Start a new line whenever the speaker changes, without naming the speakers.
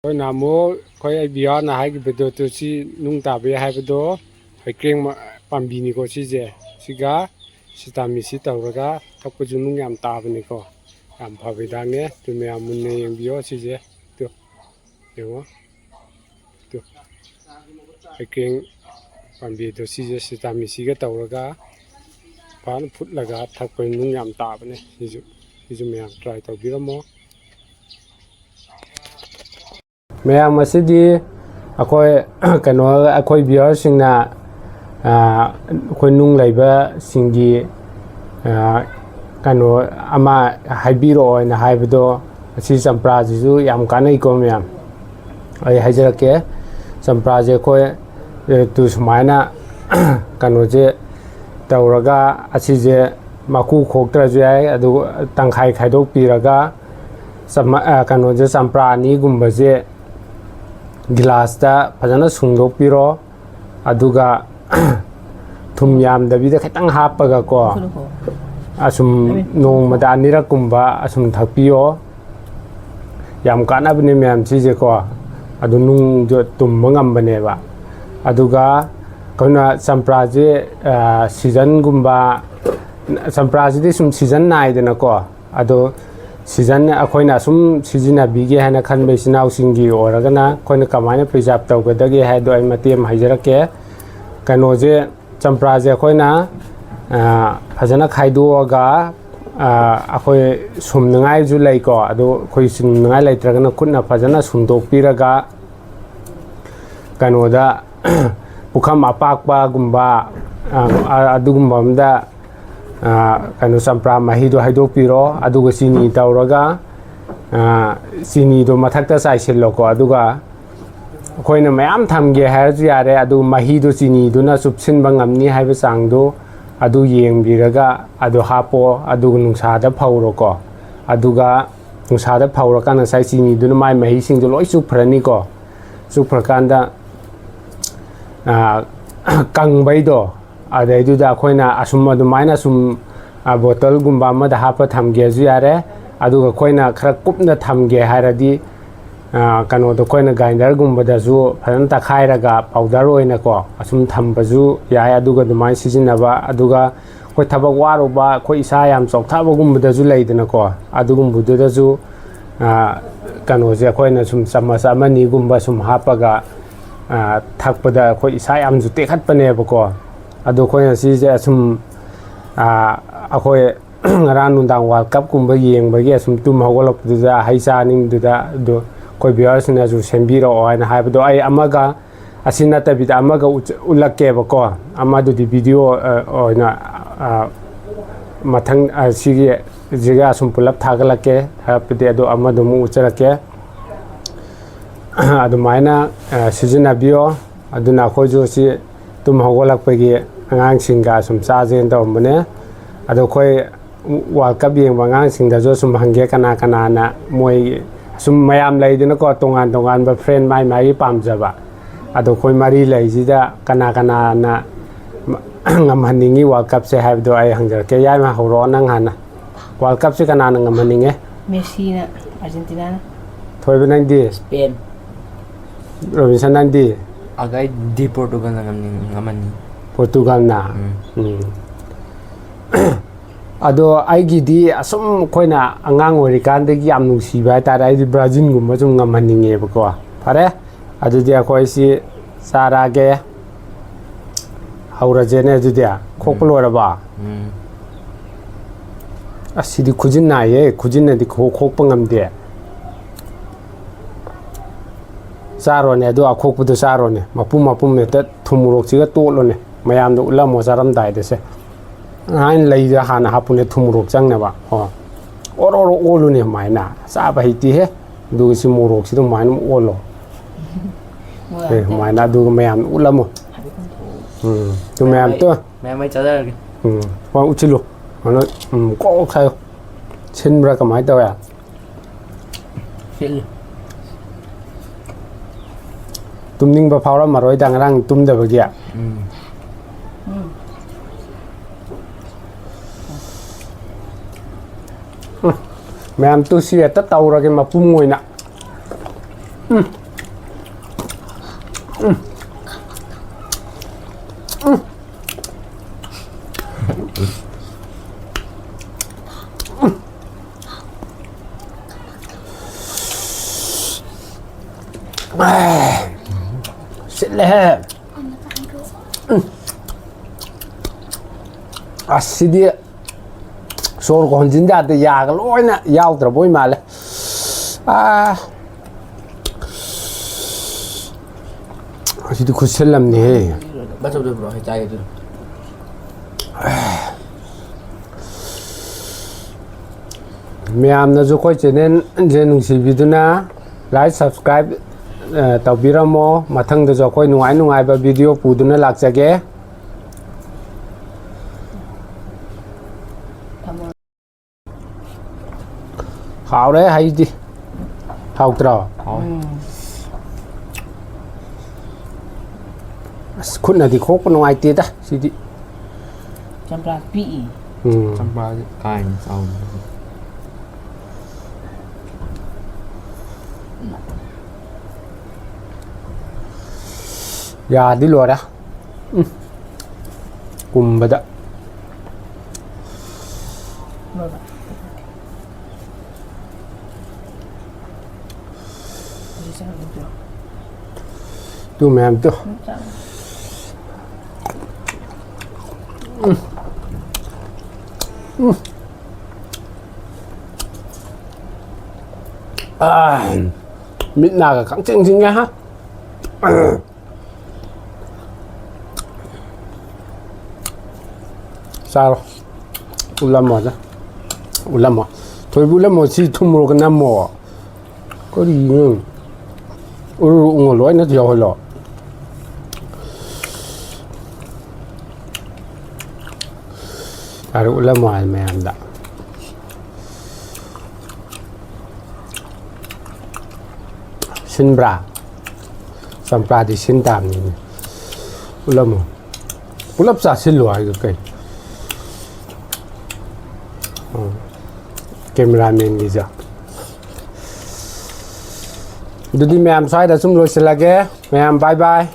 Khoi namo khoi ai bia na hai bedo to si nung ta be hai bedo hai kreng pambi ni ko si je siga sitami si tawraga thakpa ju nung yam ta bani ko yam pha be da nge tu me amun ne yeng bio si je to yengo to hai kreng pambi to si je sitami si ga tawraga pan phut laga thakpa nung yam ta bani si ju me try taw biramo Maya masidi akoy kano akoy biyar singna akoy nung laiba singi kano ama haibiro na haibido si sampra jisu yam kanai ko mya ai hajarake sampra je koy tu sumaina kano je tawraga asi je maku khoktra je adu tangkhai khaidok piraga kano je sampra ni gumba je Glass da pajana sungdok piro aduga thum yam dabida khatang hapaga ko asum nong mada anira kumba asum thakpio yam kana bne myam chije ko adu nung jo tum mangam bane ba aduga kona sampraje season gumba sampraje di sum season nai dena ko adu season akoina sum season bige hana khan be sinau singi oragana koina kamaina preserve tawgadage hai do ai matiem haijarake kano je champra je koina phajana khaidoga akoi sumnangai ju lai ko ado khoi sumnangai laitragana khutna phajana sumdok piraga kano da pukham apakpa gumba adugumba amda kano sampra mahido haidok piro aduga sini tawraga sini do mathakta sai silo ko aduga khoina mayam thamge hairju yare adu mahido sini duna supsin bangamni haiba sangdo adu yeng biraga adu hapo adu nungsa da phawro ko aduga nungsa da phawra kana sai sini duna mai mahi sing do loi su phrani ko su phrakanda kangbai do adai du da khoina asum adu maina sum bottle gumba ma da hapa thamge ju yare aduga khoina khara kupna thamge hairadi kano do khoina grinder gumba da ju pharan ta khairaga powder oina ko asum thamba ju yai aduga du mai sijinaba aduga khoi thabak waroba khoi isa yam chokthaba gumba da ju leidena ko adugum budu da ju kano je khoina sum samasa amani gumba sum hapaga thakpada khoi isa yam ju tekhat pane ba ko adu khoina si je asum akhoi ngaran nundang world cup kumba yeng bagi asum tum hawalop du da haisa ning du da do khoi viewers na ju sembiro oina haibdo ai amaga asina tabida amaga ulakke ba ko amadu di video oina mathang sigi jiga sum pulap thagalake hapde ado amadu mu ucharake adu maina sijina bio aduna khojo si tum hawalak pagi angang singa sum chajen do mane ado khoi world cup yeng bangang singda jo sum hangge kana kana na moi sum mayam leidina ko tongan tongan ba friend mai mai pamjaba ado khoi mari leijida kana kana na ngamhaningi world cup se have do ai hangjar ke yai ma horo nang hana world cup se kana na ngamhaninge
Messi na Argentina na
thoi benang di
Spain
Robinson nang di
agai di Portugal na ngamani
Portugal na ado aigi di asum khoina angang orikandagi yam nungsiba tara ai Brazil gumba jum ngamhaninge ba ko phare adu dia khoi si sarage hauraje ne adu dia khokpolora ba asidi khujin na ye khujin na di khokpa ngamde saro ne adu akhokpudu saro ne mapum ne ta thumurok chiga tolo ne mayam do ulam mo saram dai de se hain lei ja hana hapune thumurok chang na ba ho oro olu ne maina sa ba hiti he du si murok si do main olo maina du mayam ulam tu mayam to
mai cha ra
ho uchilu ano ko khai chen bra ka mai taw ya tumning ba phawra maroi dang rang tum da ba gya Ma'am tu si ta tawra ke mapum ngoina เสร็จแล้วสิเดียโซลก่อนจินดาแต่ยากันร้อยนะยาวตระบอยมาเลยสิที่คุยเสร็จแล้วนี่
Bắt đầu được rồi, hay chay rồi.
เมียมนะจุกอยเจนเจนุงสีวิดูนะไลค์ subscribe ต่อบิรามอมาทั้งเดจุกอยนุ่งไอ้แบบวิดีโอปูดูนะหลักจากแก
ทำ
ข่าวเลยให้ดิข่าวตรอ
Thôi.
คุณน่ะที่โคกนุ่งไอ้ตีดะสิดิ
จำปลาปี
Xong ba cài xong.
ยาดิลัวนะกุมบดะ
รถอะดีจังเลยจ้ะ
ดูแม่มตัว
จัง
มิดหน้ากับขังจริงๆไงฮะซาโรอุลามอนะอุลามอถอยบุลามอสิทุ่มโรกันน้ำมอก็ดีเงี้ยอุงร้อยนะเดียวเหรออุลามอแม่อันดะสินบราสัมปราดิสินตามนี่อุลามออุลามซาสิลวายก็ไกcameraman giza jadi ma'am saya dah semua selagi ma'am bye bye